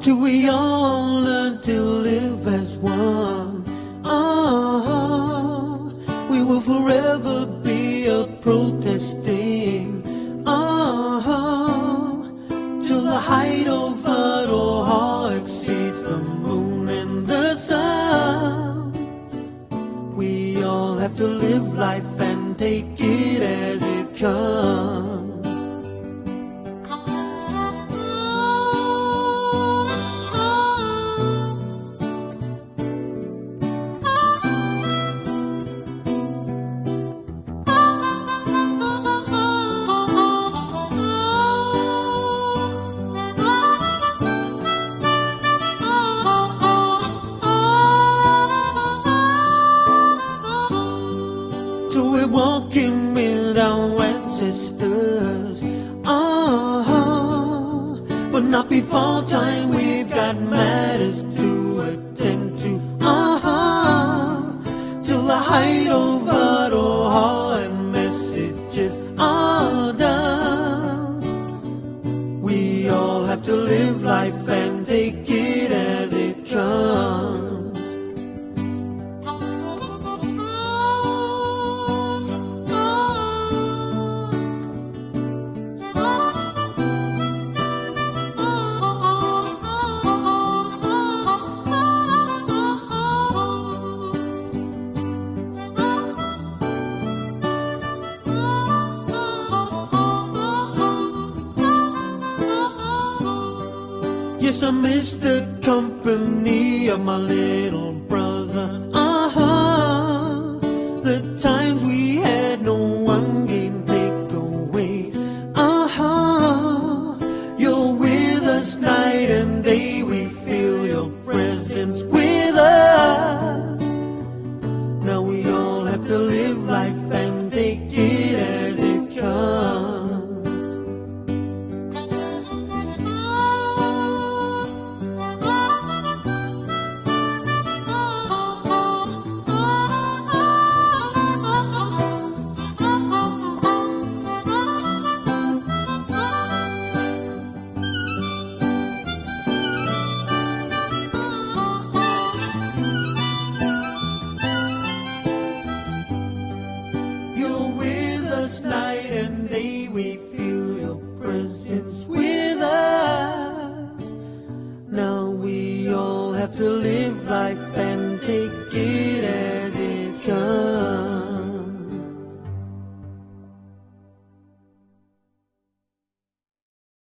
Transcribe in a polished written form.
till we all learn to live as one. We will forever be a protesting, till the height of our heart exceeds the moon and the sun. We all have to live life and take it as it comes. Walking with our ancestors, but not before time. We've got matters to attend to, till the height of our heart messages are done. We all have to live life and take it as it comes. Yes, I miss the company of my little brother. The times we had no one can take away. You're with us night and day. We feel your presence with us. Now we all have to live life and take it as it comes. Night and day we feel your presence with us. Now we all have to live life and take it